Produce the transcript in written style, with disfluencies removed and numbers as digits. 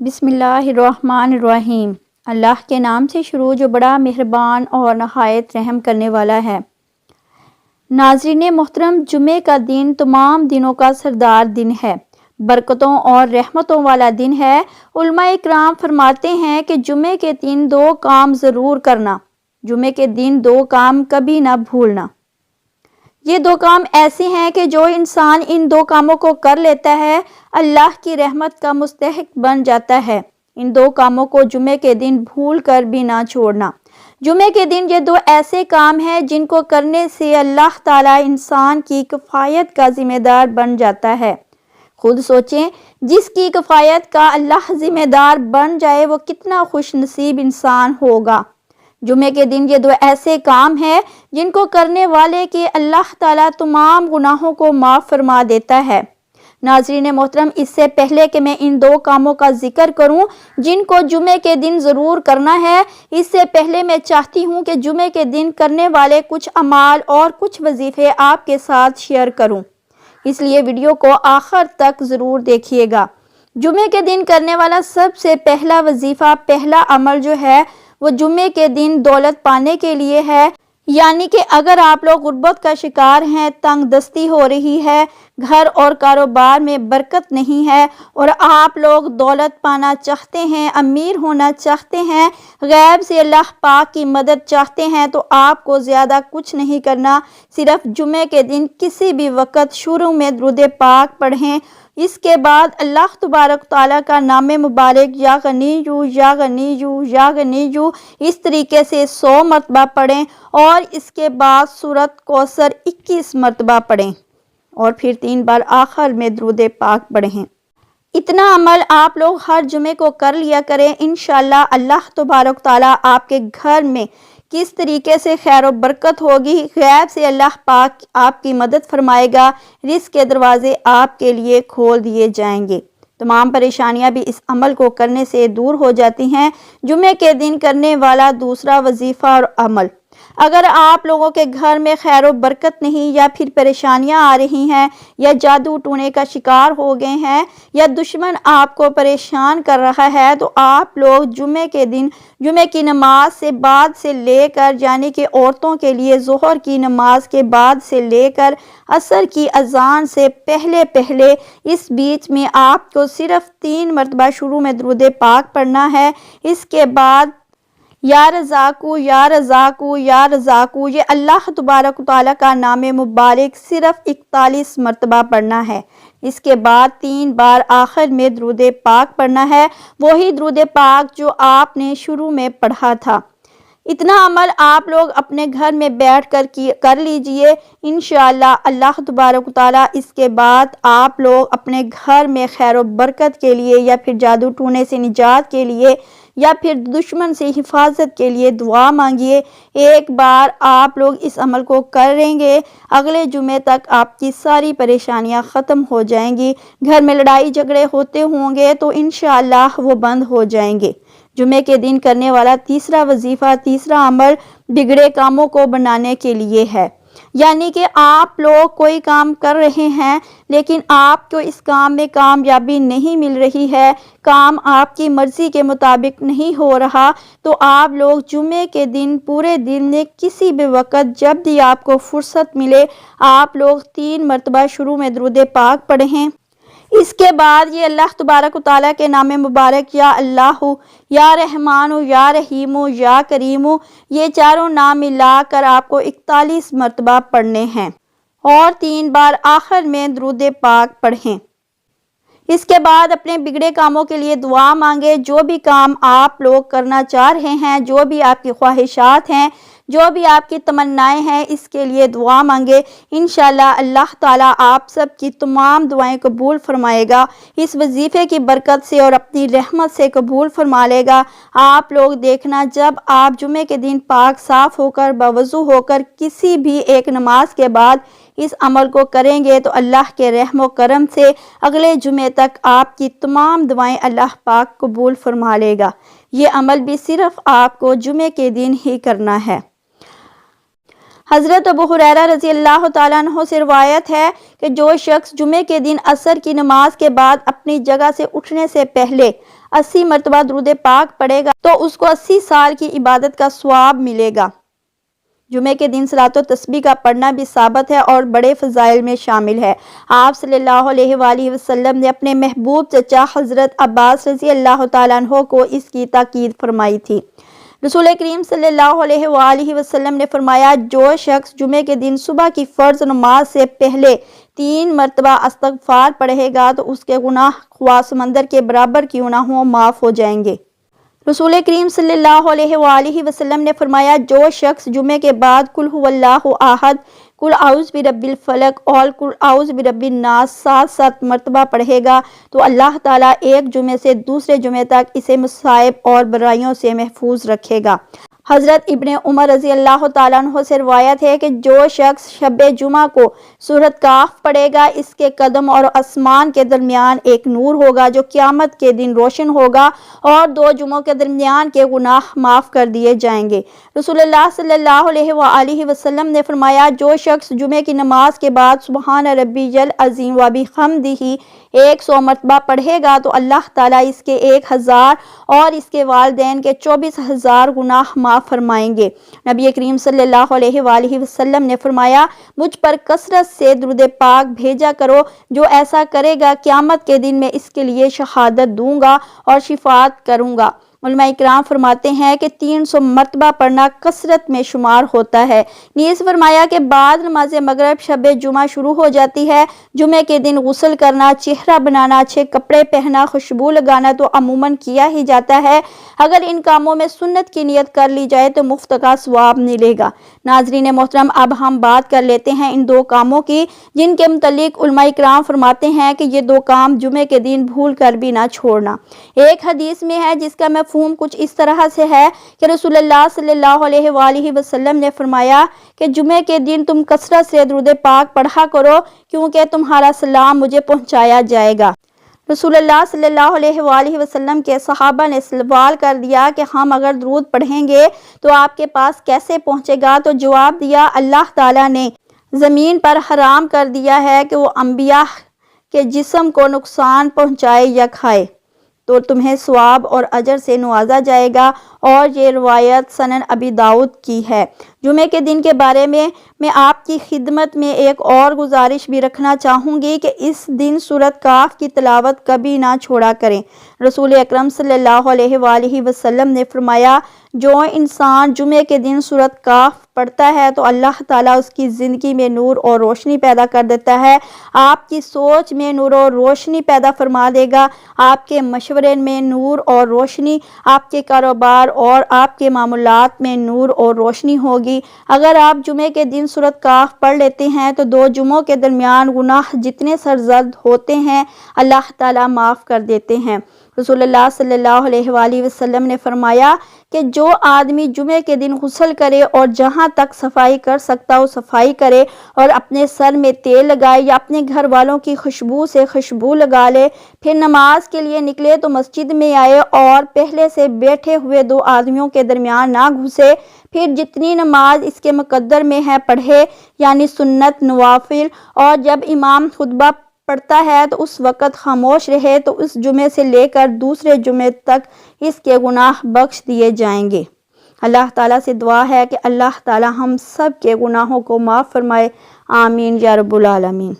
بسم اللہ الرحمن الرحیم۔ اللہ کے نام سے شروع جو بڑا مہربان اور نہایت رحم کرنے والا ہے۔ ناظرین محترم، جمعے کا دن تمام دنوں کا سردار دن ہے، برکتوں اور رحمتوں والا دن ہے۔ علماء اکرام فرماتے ہیں کہ جمعے کے دن 2 کام ضرور کرنا، جمعے کے دن 2 کام کبھی نہ بھولنا۔ یہ 2 کام ایسے ہیں کہ جو انسان ان 2 کاموں کو کر لیتا ہے اللہ کی رحمت کا مستحق بن جاتا ہے۔ ان 2 کاموں کو جمعے کے دن بھول کر بھی نہ چھوڑنا۔ جمعے کے دن یہ 2 ایسے کام ہیں جن کو کرنے سے اللہ تعالیٰ انسان کی کفایت کا ذمہ دار بن جاتا ہے۔ خود سوچیں، جس کی کفایت کا اللہ ذمہ دار بن جائے وہ کتنا خوش نصیب انسان ہوگا۔ جمعے کے دن یہ 2 ایسے کام ہیں جن کو کرنے والے کے اللہ تعالیٰ تمام گناہوں کو معاف فرما دیتا ہے۔ ناظرین محترم، اس سے پہلے کہ میں ان 2 کاموں کا ذکر کروں جن کو جمعے کے دن ضرور کرنا ہے، اس سے پہلے میں چاہتی ہوں کہ جمعے کے دن کرنے والے کچھ اعمال اور کچھ وظیفے آپ کے ساتھ شیئر کروں، اس لیے ویڈیو کو آخر تک ضرور دیکھیے گا۔ جمعے کے دن کرنے والا سب سے پہلا وظیفہ، پہلا عمل جو ہے وہ جمعے کے دن دولت پانے کے لیے ہے۔ یعنی کہ اگر آپ لوگ غربت کا شکار ہیں، تنگ دستی ہو رہی ہے، گھر اور کاروبار میں برکت نہیں ہے اور آپ لوگ دولت پانا چاہتے ہیں، امیر ہونا چاہتے ہیں، غیب سے اللہ پاک کی مدد چاہتے ہیں، تو آپ کو زیادہ کچھ نہیں کرنا، صرف جمعے کے دن کسی بھی وقت شروع میں درود پاک پڑھیں، اس کے بعد اللہ تبارک تعالیٰ کا نام مبارک یا غنیو یا غنیو یا غنیو اس طریقے سے 100 مرتبہ پڑھیں اور اس کے بعد سورۃ کوثر 21 مرتبہ پڑھیں اور پھر 3 بار آخر میں درود پاک پڑھیں۔ اتنا عمل آپ لوگ ہر جمعے کو کر لیا کریں، انشاءاللہ اللہ تبارک تعالیٰ آپ کے گھر میں کس طریقے سے خیر و برکت ہوگی، غیب سے اللہ پاک آپ کی مدد فرمائے گا، رزق کے دروازے آپ کے لیے کھول دیے جائیں گے، تمام پریشانیاں بھی اس عمل کو کرنے سے دور ہو جاتی ہیں۔ جمعے کے دن کرنے والا دوسرا وظیفہ اور عمل، اگر آپ لوگوں کے گھر میں خیر و برکت نہیں، یا پھر پریشانیاں آ رہی ہیں، یا جادو ٹونے کا شکار ہو گئے ہیں، یا دشمن آپ کو پریشان کر رہا ہے، تو آپ لوگ جمعے کے دن جمعے کی نماز سے بعد سے لے کر، یعنی کہ عورتوں کے لیے ظہر کی نماز کے بعد سے لے کر عصر کی اذان سے پہلے اس بیچ میں آپ کو صرف 3 مرتبہ شروع میں درود پاک پڑھنا ہے۔ اس کے بعد یا رزاقو یا رزاقو یا رزاقو، یہ اللہ تبارک تعالیٰ کا نام مبارک صرف 41 مرتبہ پڑھنا ہے۔ اس کے بعد 3 بار آخر میں درود پاک پڑھنا ہے، وہی درود پاک جو آپ نے شروع میں پڑھا تھا۔ اتنا عمل آپ لوگ اپنے گھر میں بیٹھ کر لیجئے، انشاءاللہ اللہ تبارک تعالیٰ اس کے بعد آپ لوگ اپنے گھر میں خیر و برکت کے لیے، یا پھر جادو ٹونے سے نجات کے لیے، یا پھر دشمن سے حفاظت کے لیے دعا مانگیے۔ ایک بار آپ لوگ اس عمل کو کریں گے، اگلے جمعے تک آپ کی ساری پریشانیاں ختم ہو جائیں گی، گھر میں لڑائی جھگڑے ہوتے ہوں گے تو انشاءاللہ وہ بند ہو جائیں گے۔ جمعے کے دن کرنے والا تیسرا وظیفہ، تیسرا عمل بگڑے کاموں کو بنانے کے لیے ہے۔ یعنی کہ آپ لوگ کوئی کام کر رہے ہیں لیکن آپ کو اس کام میں کامیابی نہیں مل رہی ہے، کام آپ کی مرضی کے مطابق نہیں ہو رہا، تو آپ لوگ جمعے کے دن پورے دن میں کسی بھی وقت جب بھی آپ کو فرصت ملے، آپ لوگ 3 مرتبہ شروع میں درود پاک پڑھیں۔ اس کے بعد یہ اللہ تبارک و تعالیٰ کے نام مبارک یا اللہ، یا رحمان، یا رحیم، یا کریم، یہ چاروں نام ملا کر آپ کو 41 مرتبہ پڑھنے ہیں اور 3 بار آخر میں درود پاک پڑھیں۔ اس کے بعد اپنے بگڑے کاموں کے لیے دعا مانگے، جو بھی کام آپ لوگ کرنا چاہ رہے ہیں، جو بھی آپ کی خواہشات ہیں، جو بھی آپ کی تمنائیں ہیں، اس کے لیے دعا مانگے، انشاءاللہ اللہ تعالیٰ آپ سب کی تمام دعائیں قبول فرمائے گا، اس وظیفے کی برکت سے اور اپنی رحمت سے قبول فرما لے گا۔ آپ لوگ دیکھنا، جب آپ جمعے کے دن پاک صاف ہو کر باوضو ہو کر کسی بھی ایک نماز کے بعد اس عمل کو کریں گے تو اللہ کے رحم و کرم سے اگلے جمعے تک آپ کی تمام دعائیں اللہ پاک قبول فرما لے گا۔ یہ عمل بھی صرف آپ کو جمعے کے دن ہی کرنا ہے۔ حضرت ابو ہریرہ رضی اللہ تعالیٰ عنہ سے روایت ہے کہ جو شخص جمعے کے دن عصر کی نماز کے بعد اپنی جگہ سے اٹھنے سے پہلے 80 مرتبہ درود پاک پڑھے گا تو اس کو 80 سال کی عبادت کا ثواب ملے گا۔ جمعے کے دن صلاۃ و تسبیح کا پڑھنا بھی ثابت ہے اور بڑے فضائل میں شامل ہے۔ آپ صلی اللہ علیہ وآلہ وسلم نے اپنے محبوب چچا حضرت عباس رضی اللہ تعالیٰ عنہ کو اس کی تاکید فرمائی تھی۔ رسول کریم صلی اللہ علیہ وآلہ وسلم نے فرمایا، جو شخص جمعے کے دن صبح کی فرض نماز سے پہلے 3 مرتبہ استغفار پڑھے گا تو اس کے گناہ خواہ سمندر کے برابر کیوں نہ ہوں معاف ہو جائیں گے۔ رسول کریم صلی اللہ علیہ وآلہ وسلم نے فرمایا، جو شخص جمعے کے بعد قل هو اللہ احد، قل اعوذ برب الفلق اور قل اعوذ برب الناس 7 مرتبہ پڑھے گا تو اللہ تعالیٰ ایک جمعے سے دوسرے جمعے تک اسے مصائب اور برائیوں سے محفوظ رکھے گا۔ حضرت ابن عمر رضی اللہ تعالیٰ عنہ سے روایت ہے کہ جو شخص شب جمعہ کو سورۃ کاف پڑھے گا، اس کے قدم اور آسمان کے درمیان ایک نور ہوگا جو قیامت کے دن روشن ہوگا اور 2 جمعوں کے درمیان کے گناہ معاف کر دیے جائیں گے۔ رسول اللہ صلی اللہ علیہ وآلہ وسلم نے فرمایا، جو شخص جمعے کی نماز کے بعد سبحان ربی العظیم وبحمدہ 100 مرتبہ پڑھے گا تو اللہ تعالیٰ اس کے 1000 اور اس کے والدین کے 24,000 گناہ معاف فرمائیں گے۔ نبی کریم صلی اللہ علیہ وآلہ وسلم نے فرمایا، مجھ پر کثرت سے درود پاک بھیجا کرو، جو ایسا کرے گا قیامت کے دن میں اس کے لیے شہادت دوں گا اور شفاعت کروں گا۔ علماء اکرام فرماتے ہیں کہ 300 مرتبہ پڑھنا کثرت میں شمار ہوتا ہے۔ نیز فرمایا کہ بعد نماز مغرب شب جمعہ شروع ہو جاتی ہے۔ جمعے کے دن غسل کرنا، چہرہ بنانا، اچھے کپڑے پہننا، خوشبو لگانا تو عموماً کیا ہی جاتا ہے۔ اگر ان کاموں میں سنت کی نیت کر لی جائے تو مفت کا ثواب ملے گا۔ ناظرین محترم، اب ہم بات کر لیتے ہیں ان 2 کاموں کی جن کے متعلق علماء اکرام فرماتے ہیں کہ یہ 2 کام جمعے کے دن بھول کر بھی نہ چھوڑنا۔ ایک حدیث میں ہے جس کا مفہوم کچھ اس طرح سے ہے کہ رسول اللہ صلی اللہ علیہ وآلہ وسلم نے فرمایا کہ جمعے کے دن تم کثرت سے درود پاک پڑھا کرو کیونکہ تمہارا سلام مجھے پہنچایا جائے گا۔ رسول اللہ صلی اللہ علیہ وآلہ وسلم کے صحابہ نے سوال کر دیا کہ ہم اگر درود پڑھیں گے تو آپ کے پاس کیسے پہنچے گا؟ تو جواب دیا، اللہ تعالیٰ نے زمین پر حرام کر دیا ہے کہ وہ انبیاء کے جسم کو نقصان پہنچائے یا کھائے، تو تمہیں ثواب اور اجر سے نوازا جائے گا، اور یہ روایت سنن ابی داؤد کی ہے۔ جمعے کے دن کے بارے میں آپ کی خدمت میں ایک اور گزارش بھی رکھنا چاہوں گی کہ اس دن سورۃ کاف کی تلاوت کبھی نہ چھوڑا کریں۔ رسول اکرم صلی اللہ علیہ وآلہ وسلم نے فرمایا، جو انسان جمعے کے دن سورۃ کاف پڑھتا ہے تو اللہ تعالیٰ اس کی زندگی میں نور اور روشنی پیدا کر دیتا ہے، آپ کی سوچ میں نور اور روشنی پیدا فرما دے گا، آپ کے مشورے میں نور اور روشنی، آپ کے کاروبار اور آپ کے معاملات میں نور اور روشنی ہوگی۔ اگر آپ جمعے کے دن سورۃ کاف پڑھ لیتے ہیں تو 2 جمعوں کے درمیان گناہ جتنے سرزد ہوتے ہیں اللہ تعالیٰ معاف کر دیتے ہیں۔ رسول اللہ صلی اللہ علیہ وآلہ وسلم نے فرمایا کہ جو آدمی جمعے کے دن غسل کرے اور جہاں تک صفائی کر سکتا ہو صفائی کرے اور اپنے سر میں تیل لگائے یا اپنے گھر والوں کی خوشبو سے خوشبو لگا لے، پھر نماز کے لیے نکلے تو مسجد میں آئے اور پہلے سے بیٹھے ہوئے 2 آدمیوں کے درمیان نہ گھسے، پھر جتنی نماز اس کے مقدر میں ہے پڑھے، یعنی سنت، نوافل، اور جب امام خطبہ پڑھتا ہے تو اس وقت خاموش رہے تو اس جمعے سے لے کر دوسرے جمعے تک اس کے گناہ بخش دیے جائیں گے۔ اللہ تعالیٰ سے دعا ہے کہ اللہ تعالیٰ ہم سب کے گناہوں کو معاف فرمائے، آمین یا رب العالمین۔